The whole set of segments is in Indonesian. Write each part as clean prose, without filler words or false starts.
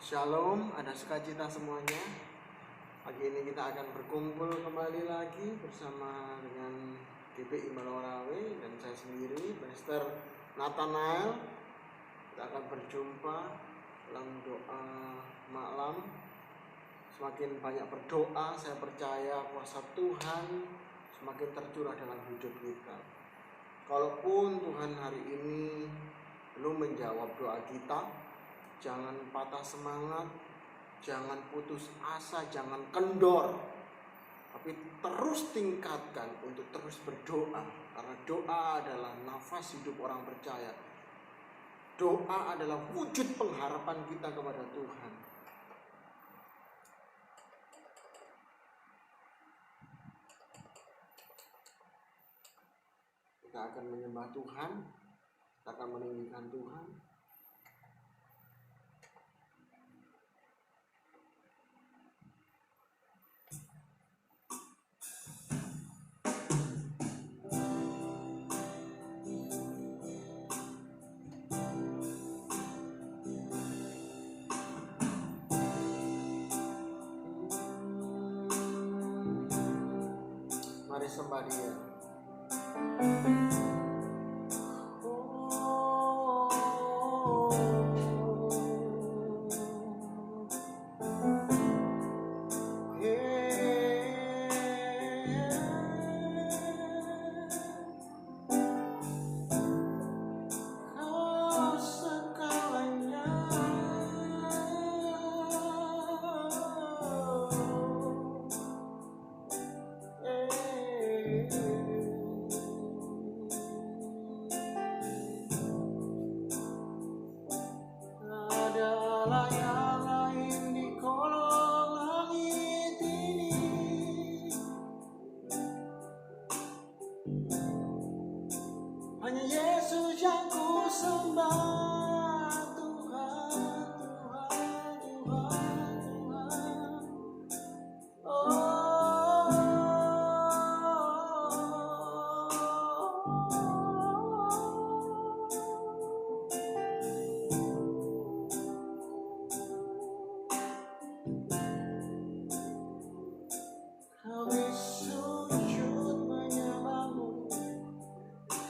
Shalom, ada sukacita semuanya. Pagi ini kita akan berkumpul kembali lagi bersama dengan GPI Malaurawe dan saya sendiri, Pastor Nathanael. Kita akan berjumpa dalam doa malam. Semakin banyak berdoa, saya percaya kuasa Tuhan semakin tercurah dalam hidup kita. Kalaupun Tuhan hari ini belum menjawab doa kita, jangan patah semangat, jangan putus asa, jangan kendor, tapi terus tingkatkan untuk terus berdoa, karena doa adalah nafas hidup orang percaya. Doa adalah wujud pengharapan kita kepada Tuhan. Kita akan menyembah Tuhan, kita akan meninggikan Tuhan. Mari sembah Dia. Hanya Yesus yang ku sembah, Tuhan, Tuhan, Tuhan, Tuhan. Kami sujud menyembahmu,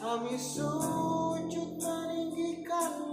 kami sujud meninggikanmu.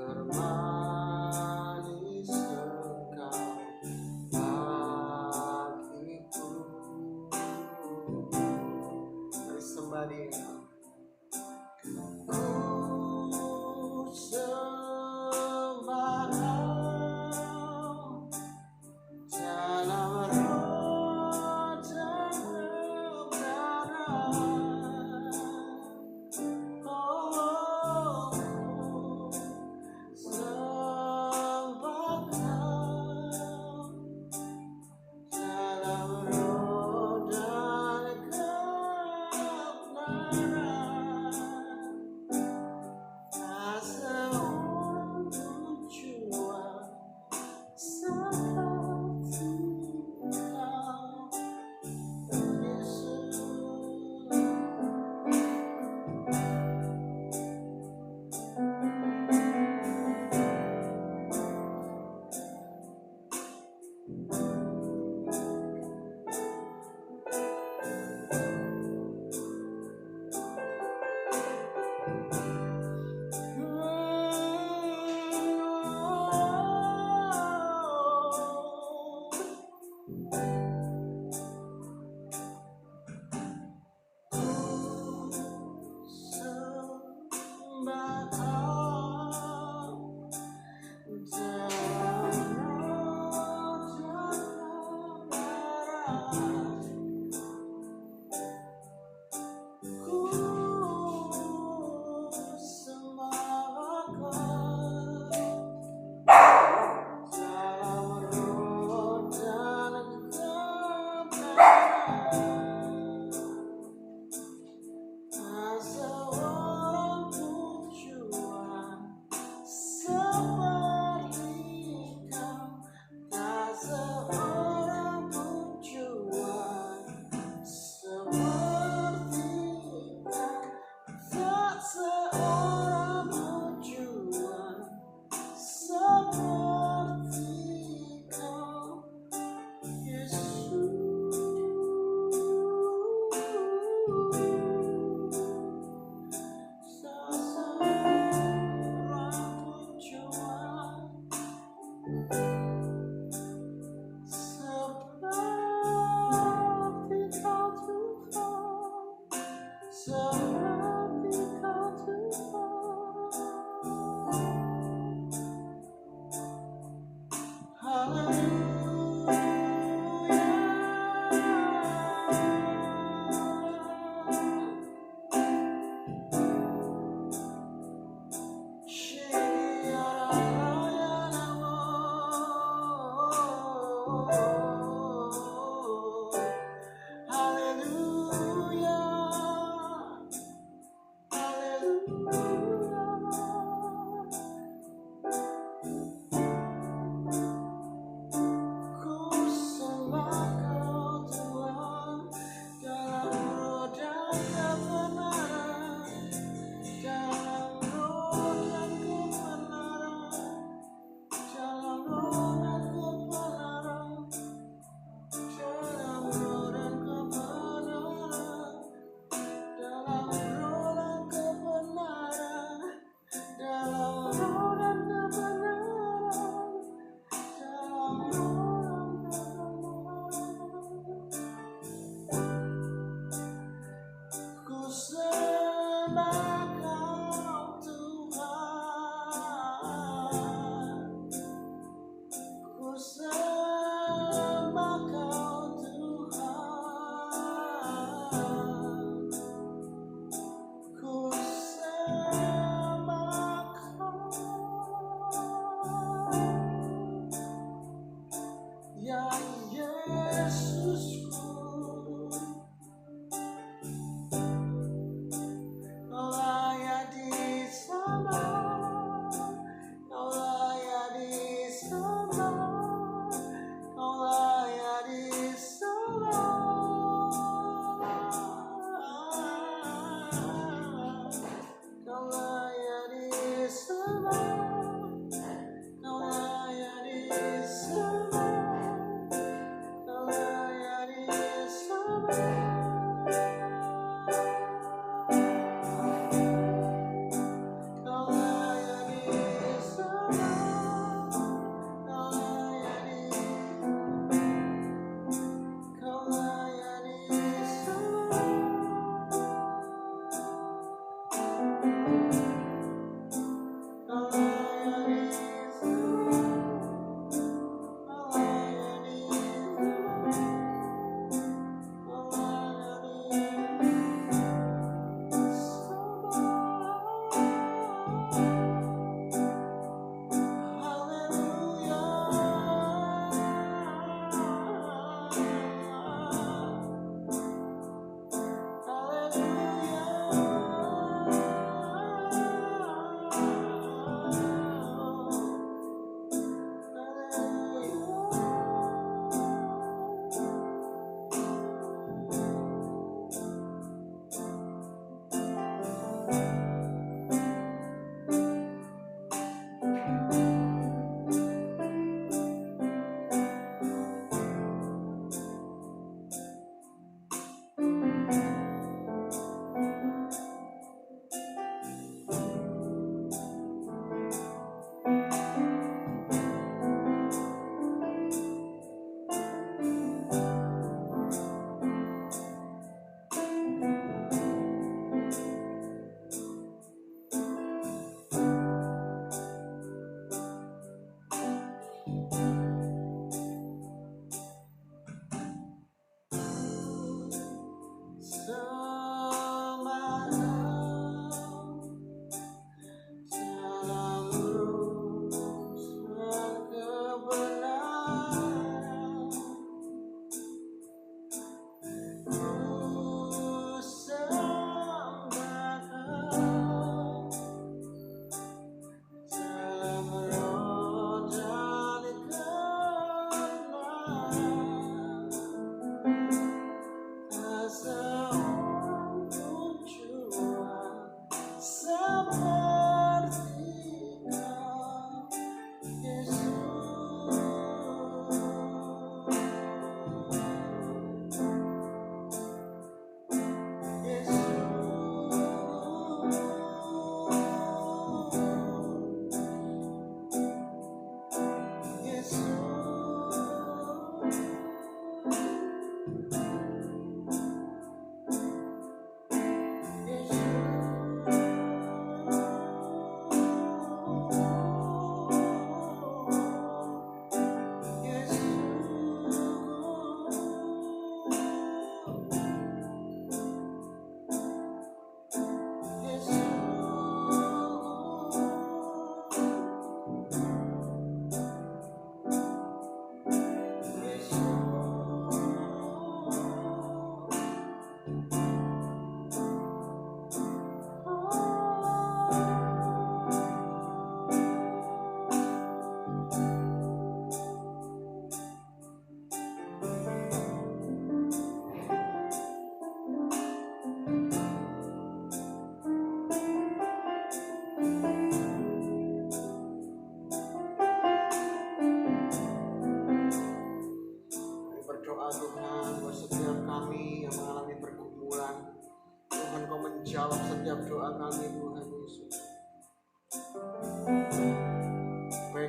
termanis engkau bagiku. Mari sembah Dia. Ku sembah Kau dalam roh dan kebenaran. Oh,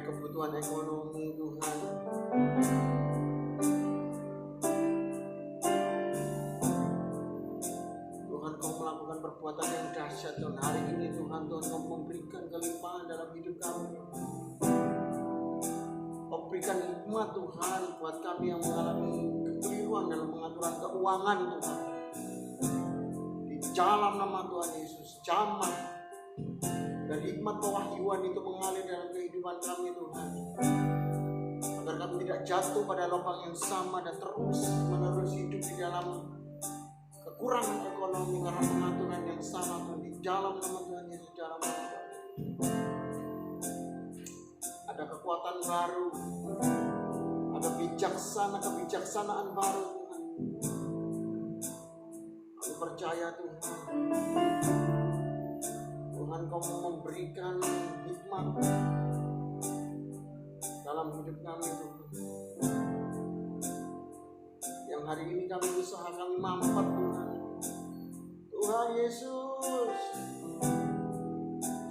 kebutuhan ekonomi Tuhan. Tuhan, Kau melakukan perbuatan yang dahsyat Tuhan. Hari ini Tuhan, Kau memberikan kelimpahan dalam hidup kami. Kau berikan hikmat Tuhan buat kami yang mengalami kekeliruan dalam pengaturan keuangan Tuhan. Di dalam nama Tuhan Yesus, jamah dan hikmat pewahyuan itu mengalir dalam kehidupan kami Tuhan, agar kami tidak jatuh pada lubang yang sama dan terus menerus hidup di dalam kekurangan ekonomi karena pengaturan yang sama Tuhan. Di dalam nama Tuhan Yesus, dalam nama Tuhan ada kekuatan baru, ada kebijaksanaan baru Tuhan. Kami percaya Tuhan, Tuhan Kau memberikan hikmat dalam hidup kami Tuhan. Yang hari ini kami usaha, kami mampet Tuhan. Tuhan Yesus,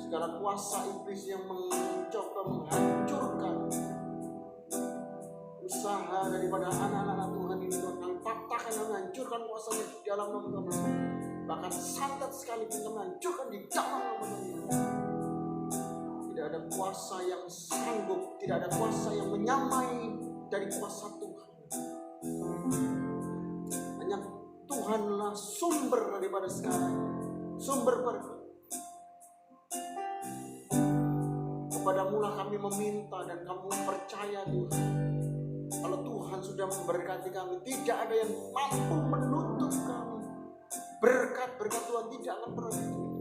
segala kuasa iblis yang mencoba menghancurkan usaha daripada anak-anak Tuhan ini Tuhan, kami patahkan dan menghancurkan kuasanya di dalam nama Tuhan. Bahkan sangat sekali kita menghancurkan di dalam nama Tuhan. Tidak ada kuasa yang sanggup, tidak ada kuasa yang menyamai dari kuasa Tuhan. Hanya Tuhanlah sumber daripada sekarang, sumber berkat. Kepadamu-lah kami meminta dan kamu percaya Tuhan. Kalau Tuhan sudah memberkati kami, tidak ada yang mampu menutup kami. Berkat-berkat Tuhan tidak akan pernah ditutup.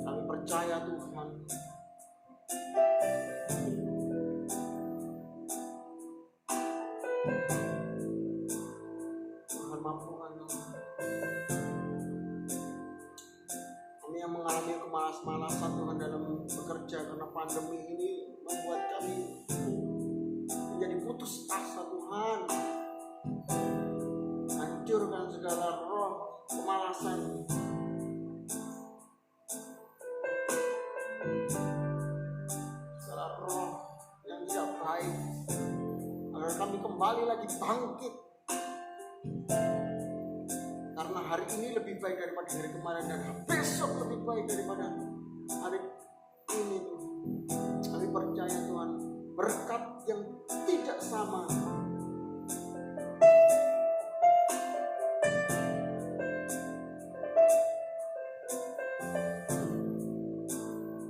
Kami percaya Tuhan, Tuhan mampukan kami. Kami yang mengalami kemalas-malasan Tuhan dalam bekerja karena pandemi ini membuat kami menjadi putus asa Tuhan. Hancurkan segala roh kemalasan, segala roh yang tidak baik, agar kami kembali lagi bangkit. Karena hari ini lebih baik daripada hari kemarin, dan besok lebih baik daripada hari ini. Kami percaya Tuhan, berkat yang tidak sama,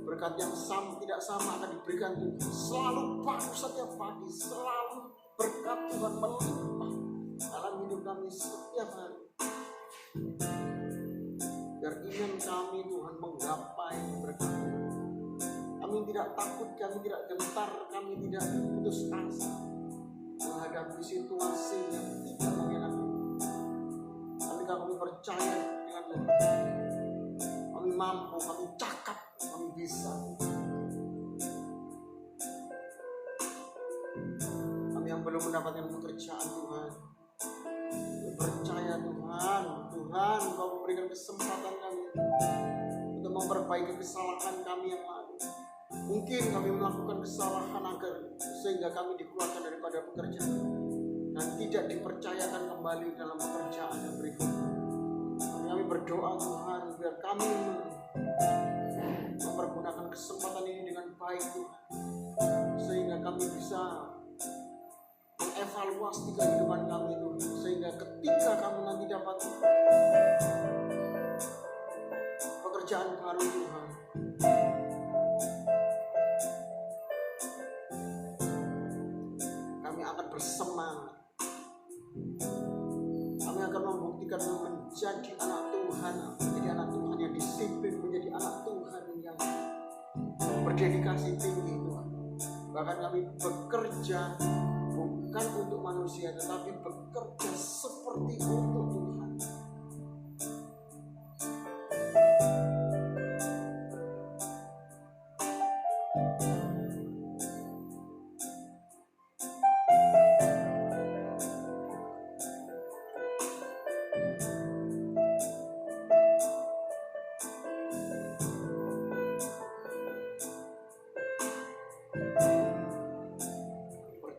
berkat yang tidak sama akan diberikan Tuhan. Selalu baru setiap pagi, selalu berkat Tuhan melimpah dalam hidup kami setiap hari. Biar iman kami Tuhan menggapai berkat Tuhan. Kami tidak takut, kami tidak gentar, kami tidak putus asa menghadapi situasi yang tidak mengenakan. Kami percaya dengan Tuhan. Kami mampu, kami cakap, kami bisa. Kami yang belum mendapatkan pekerjaan Tuhan, percaya Tuhan, Kau memberikan kesempatan kami untuk memperbaiki kesalahan kami yang lalu. Mungkin kami melakukan kesalahan agar sehingga kami dikeluarkan daripada pekerjaan dan tidak dipercayakan kembali dalam pekerjaan yang berikutnya. Kami berdoa Tuhan, biar kami mempergunakan kesempatan ini dengan baik Tuhan, sehingga kami bisa mengevaluasi kehidupan kami Tuhan, sehingga ketika kami nanti dapat pekerjaan baru Tuhan, kami akan bersemangat. Kami akan membuktikan menjadi anak Tuhan, menjadi anak Tuhan yang disiplin, menjadi anak Tuhan yang berdedikasi tinggi Tuhan. Bahkan kami bekerja bukan untuk manusia, tetapi bekerja seperti untuk Tuhan.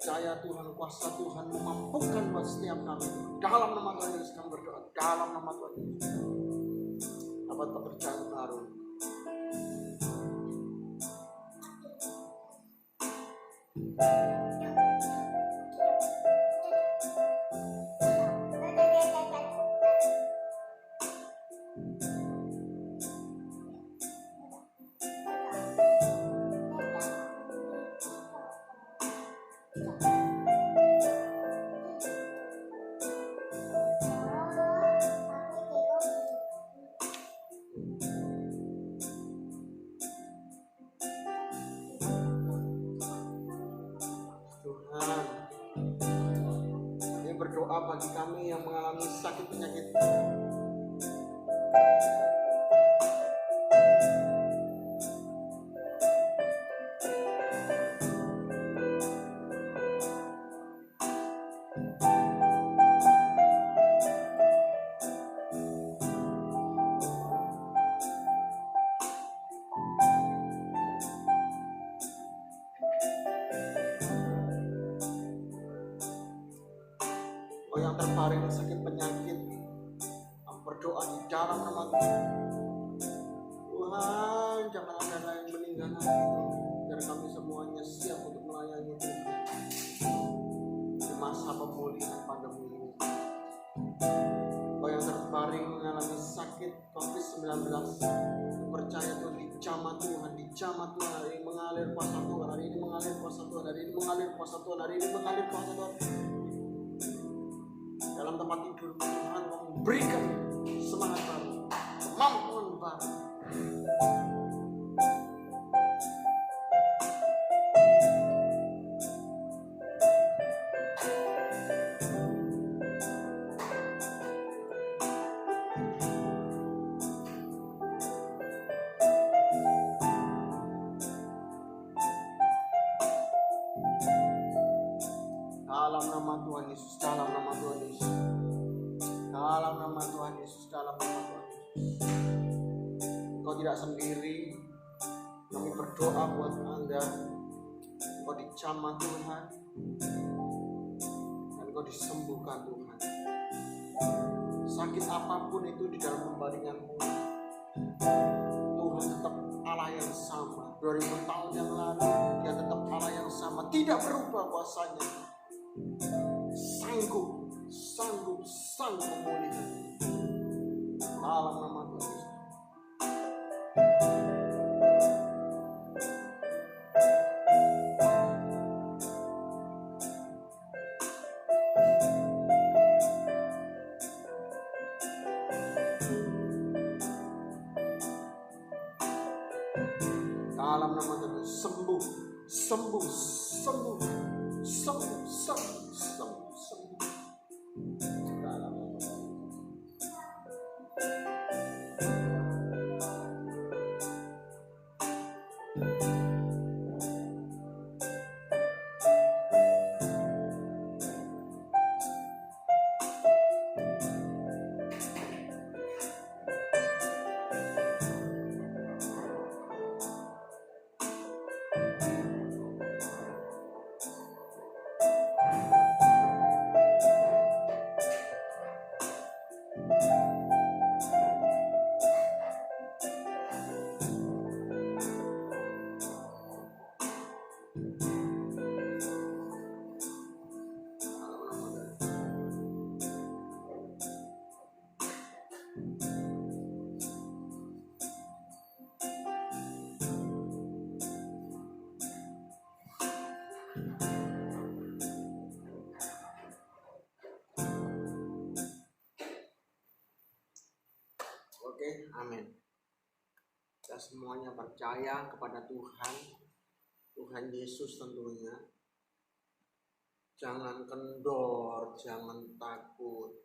Percaya Tuhan, kuasa Tuhan memampukan buat setiap kami. Dalam nama Tuhan Yesus kami berdoa. Dalam nama Tuhan Yesus. Dapat kepercayaan baru. Bagi kami yang mengalami sakit penyakit, yang terbaring sakit penyakit, berdoa di dalam nama Tuhan. Tuhan, jangan ada yang meninggal lagi, biar kami semuanya siap untuk melayani Tuhan di masa pemulihan pandemi ini. Yang terbaring mengalami sakit COVID-19, percaya Tuhan, dijamah Tuhan, dijamah Tuhan. Hari ini mengalir kuasa Tuhan, hari ini mengalir kuasa Tuhan, hari ini mengalir kuasa Tuhan, hari ini mengalir kuasa Tuhan. Dalam tempat tidur Tuhan memberikan semangat baru, kemampuan baru. Dalam nama Tuhan Yesus, dalam nama Tuhan Yesus, dalam nama Tuhan Yesus, dalam nama Tuhan Yesus. Kau tidak sendiri. Kami berdoa buat Anda. Kau dijamah Tuhan, dan kau disembuhkan Tuhan. Sakit apapun itu di dalam pembaringanmu, Tuhan tetap Allah yang sama. 2000 tahun yang lalu Dia tetap Allah yang sama, tidak berubah kuasanya. Sanggup memulihkan. Dalam nama Tuhan Yesus. Dalam nama Tuhan Yesus, sembuh. Oke, amin. kita semuanya percaya kepada Tuhan Yesus tentunya. Jangan kendor, jangan takut.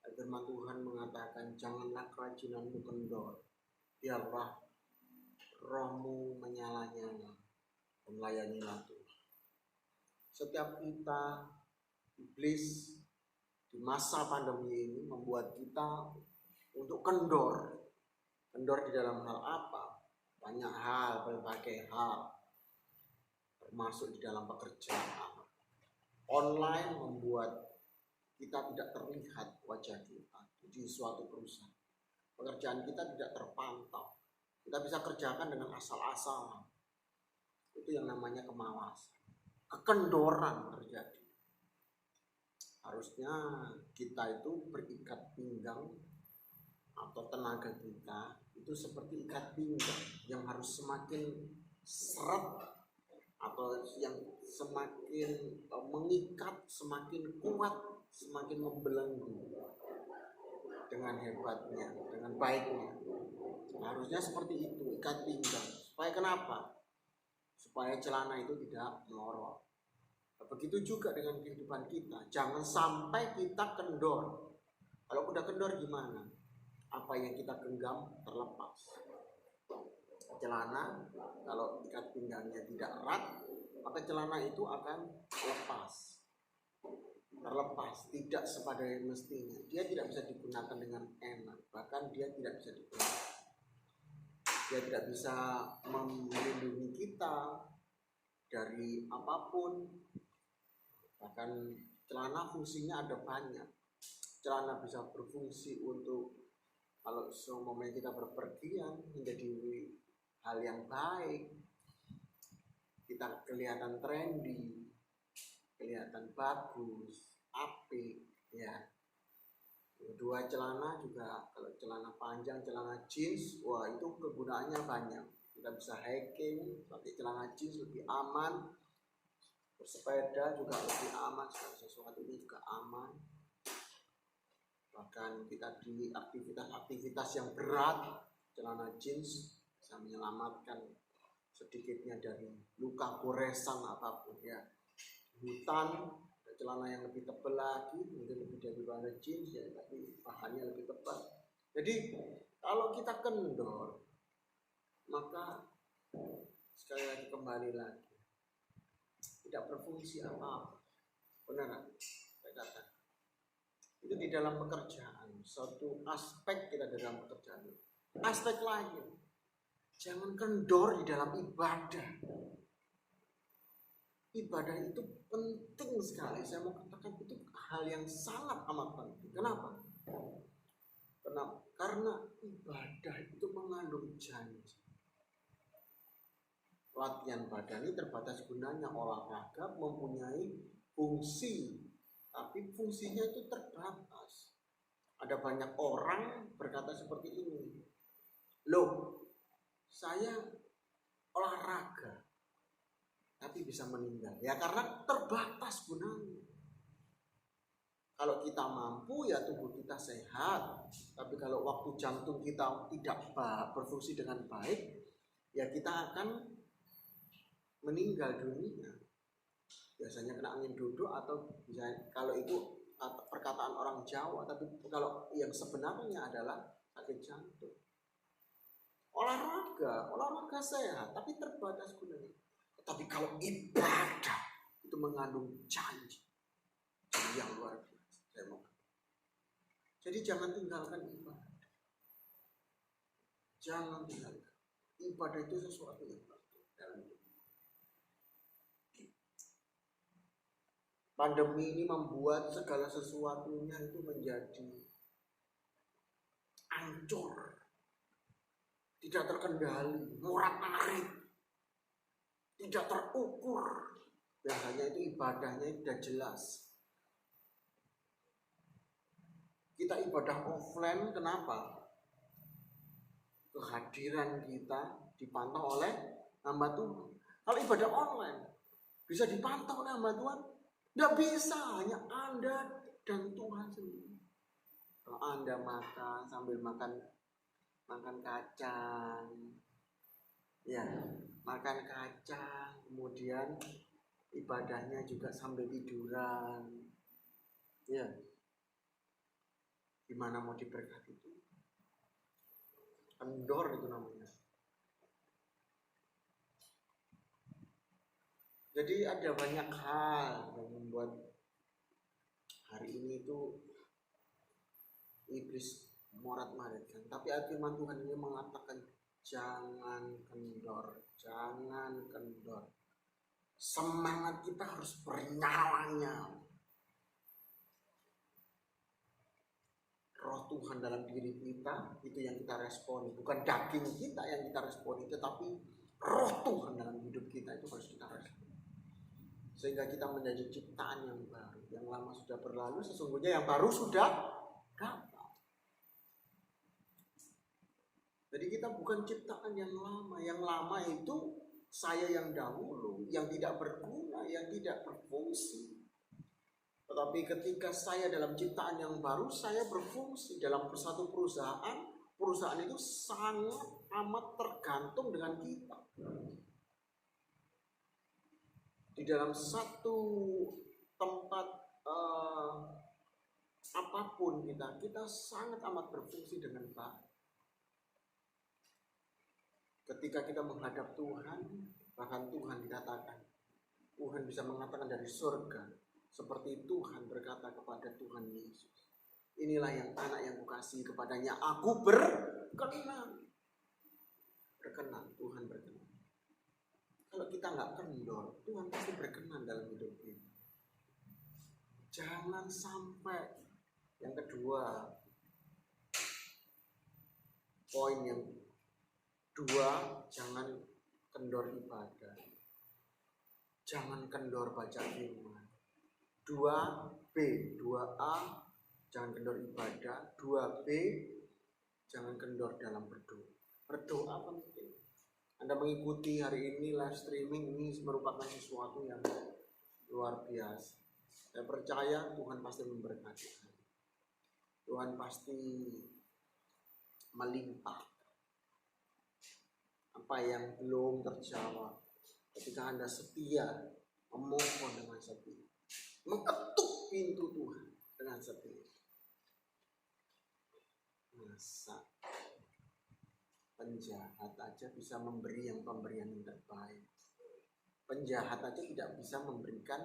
Firman Tuhan mengatakan, janganlah kerajinanmu kendor, biarlah rohmu menyala-nyala dan layanilah Tuhan. Setiap kita, iblis di masa pandemi ini membuat kita untuk kendor di dalam hal apa? Banyak hal, berbagai hal, termasuk di dalam pekerjaan. Online membuat kita tidak terlihat wajah kita di suatu perusahaan. Pekerjaan kita tidak terpantau. Kita bisa kerjakan dengan asal-asalan. Itu yang namanya kemalasan. Kekendoran terjadi. Harusnya kita itu berikat pinggang atau tenaga kita itu seperti ikat pinggang yang harus semakin seret atau yang semakin mengikat, semakin kuat, semakin membelenggu dengan hebatnya, dengan baiknya. Harusnya seperti itu, ikat pinggang. Supaya kenapa? Supaya celana itu tidak melorot. Begitu juga dengan kehidupan kita. Jangan sampai kita kendor. Kalau udah kendor gimana? Apa yang kita genggam terlepas. Celana, kalau ikat pinggangnya tidak erat, maka celana itu akan terlepas, tidak sepada mestinya. Dia tidak bisa digunakan dengan enak, bahkan dia tidak bisa digunakan. Dia tidak bisa melindungi kita dari apapun. Bahkan celana fungsinya ada banyak. Celana bisa berfungsi untuk kalau seumpamanya kita berpergian menjadi hal yang baik, kita kelihatan trendy, kelihatan bagus, apik, ya. Kedua, celana juga, kalau celana panjang, celana jeans, wah itu kegunaannya banyak. Kita bisa hiking, pakai celana jeans lebih aman, bersepeda juga lebih aman, segala sesuatu ini juga aman. Bahkan kita di aktivitas yang berat, celana jeans bisa menyelamatkan sedikitnya dari luka goresan apapun, ya. Hutan, celana yang lebih tebal lagi, mungkin lebih daripada jeans, ya, tapi bahannya lebih tebal. Jadi kalau kita kendor, maka sekali lagi kembali lagi tidak berfungsi apa-apa. Benar, saya katakan. Itu di dalam pekerjaan, suatu aspek kita dalam pekerjaan. Aspek lain, jangan kendor di dalam ibadah. Ibadah itu penting sekali. Saya mau katakan itu hal yang sangat amat penting. Kenapa? Karena ibadah itu mengandung janji. Latihan badani terbatas gunanya, olahraga mempunyai fungsi, tapi fungsinya itu terbatas. Ada banyak orang berkata seperti ini, loh, saya olahraga tapi bisa meninggal. Ya karena terbatas gunanya. Kalau kita mampu ya tubuh kita sehat, tapi kalau waktu jantung kita tidak berfungsi dengan baik, ya kita akan meninggal dunia. Biasanya kena angin duduk atau bisa, kalau itu perkataan orang Jawa, tapi kalau yang sebenarnya adalah sakit jantung. Olahraga sehat, tapi terbatas gunanya. Tapi kalau ibadah itu mengandung janji yang luar biasa. Jadi jangan tinggalkan ibadah. Jangan tinggalkan. Ibadah itu sesuatu yang penting dalam hidup. Pandemi ini membuat segala sesuatunya itu menjadi hancur, tidak terkendali, murat-marit, tidak terukur. Biasanya itu ibadahnya tidak jelas. Kita ibadah offline, kenapa? Kehadiran kita dipantau oleh hamba Tuhan. Kalau ibadah online bisa dipantau oleh hamba Tuhan? Tidak bisa, hanya Anda dan Tuhan sendiri. Kalau Anda makan sambil makan kacang, Ya, makan kacang, kemudian ibadahnya juga sambil tiduran. Ya, gimana mau diberkati itu? Kendor itu namanya. Jadi ada banyak hal yang membuat hari ini itu iblis morat-maritkan. Tapi firman Tuhan ini mengatakan jangan kendor, jangan kendor. Semangat kita harus bernyala-nyala. Roh Tuhan dalam diri kita itu yang kita responi, bukan daging kita yang kita responi, tetapi roh Tuhan dalam hidup kita itu harus kita responi. Sehingga kita menjadi ciptaan yang baru. Yang lama sudah berlalu, sesungguhnya yang baru sudah datang. Jadi kita bukan ciptaan yang lama. Yang lama itu saya yang dahulu, yang tidak berguna, yang tidak berfungsi. Tetapi ketika saya dalam ciptaan yang baru, saya berfungsi dalam satu perusahaan. Perusahaan itu sangat amat tergantung dengan kita. Di dalam satu tempat apapun kita sangat amat berfungsi dengan baik. Ketika kita menghadap Tuhan, bahkan Tuhan dikatakan, Tuhan bisa mengatakan dari surga, seperti Tuhan berkata kepada Tuhan Yesus, inilah yang anak yang kukasihi, kepadanya aku berkenan. Berkenan, Tuhan berkenan. Kalau kita nggak kendor, Tuhan pasti berkenan dalam hidup kita. Jangan sampai. Yang kedua, poin yang dua, jangan kendor ibadah. Jangan kendor baca firman. 2B, 2A, jangan kendor ibadah. 2B, jangan kendor dalam berdoa. Berdoa penting. Anda mengikuti hari ini live streaming ini merupakan sesuatu yang luar biasa. Saya percaya Tuhan pasti memberkati. Tuhan pasti melimpah apa yang belum terjawab. Ketika Anda setia memohon dengan setia, mengetuk pintu Tuhan dengan setia. Masa penjahat aja bisa memberi pemberian yang terbaik. Penjahat aja tidak bisa memberikan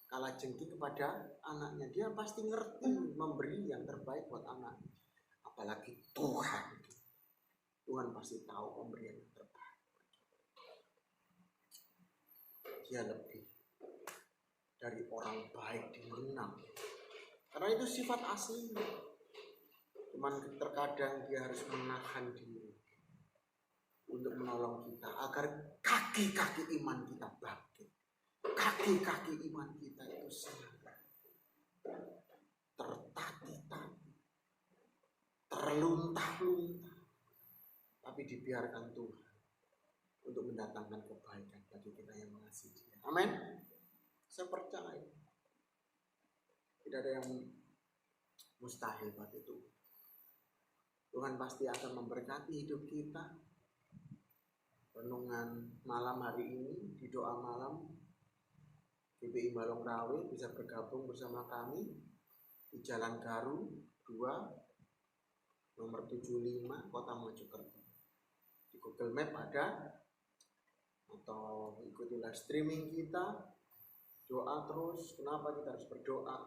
kalajengking kepada anaknya. Dia pasti ngerti memberi yang terbaik buat anaknya. Apalagi Tuhan. Tuhan pasti tahu pemberian yang terbaik. Dia lebih dari orang baik dimenang. Karena itu sifat aslinya. Cuman terkadang dia harus menahan diri untuk menolong kita agar kaki-kaki iman kita bangkit. Kaki-kaki iman kita itu sangat tertatih-tatih, terluntah-luntah, tapi dibiarkan Tuhan untuk mendatangkan kebaikan bagi kita yang mengasihi Dia. Amin. Saya percaya tidak ada yang mustahil bagi Tuhan. Tuhan pasti akan memberkati hidup kita. Renungan malam hari ini di doa malam GPI Balong Rawe bisa bergabung bersama kami di Jalan Garu 2 nomor 75 Kota Mojokerto. Di Google Map ada, atau ikuti live streaming kita. Doa terus. Kenapa kita harus berdoa?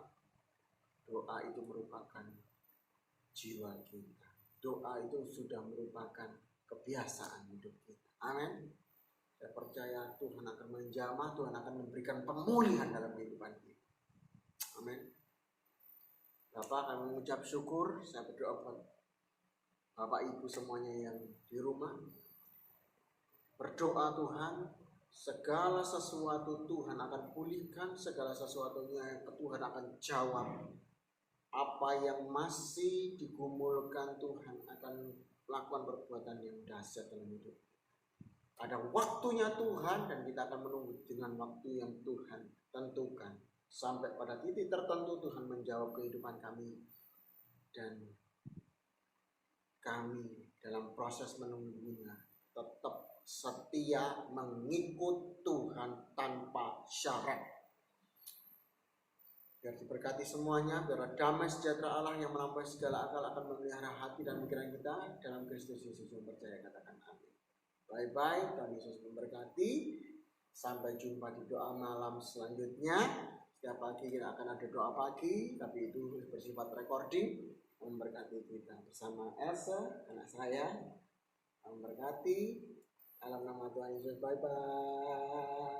Doa itu merupakan jiwa kita. Doa itu sudah merupakan kebiasaan hidup kita. Amin. Saya percaya Tuhan akan menjamah, Tuhan akan memberikan pemulihan dalam kehidupan kita. Amin. Bapak, kami mengucap syukur. Saya berdoa buat Bapak Ibu semuanya yang di rumah. Berdoa Tuhan, segala sesuatu Tuhan akan pulihkan, segala sesuatunya yang Tuhan akan jawab. Apa yang masih digumulkan Tuhan akan melakukan perbuatan yang dahsyat dalam hidup. Ada waktunya Tuhan dan kita akan menunggu dengan waktu yang Tuhan tentukan. Sampai pada titik tertentu Tuhan menjawab kehidupan kami. Dan kami dalam proses menunggunya tetap setia mengikut Tuhan tanpa syarat. Biar diberkati semuanya, biar damai sejahtera Allah yang melampaui segala akal akan memelihara hati dan pikiran kita dalam Kristus Yesus yang percaya, katakan amin. Bye-bye, Tuhan Yesus memberkati. Sampai jumpa di doa malam selanjutnya. Setiap pagi kita akan ada doa pagi, tapi itu bersifat recording. Memberkati kita bersama Elsa, anak saya. Memberkati. Dalam nama Tuhan Yesus, bye-bye.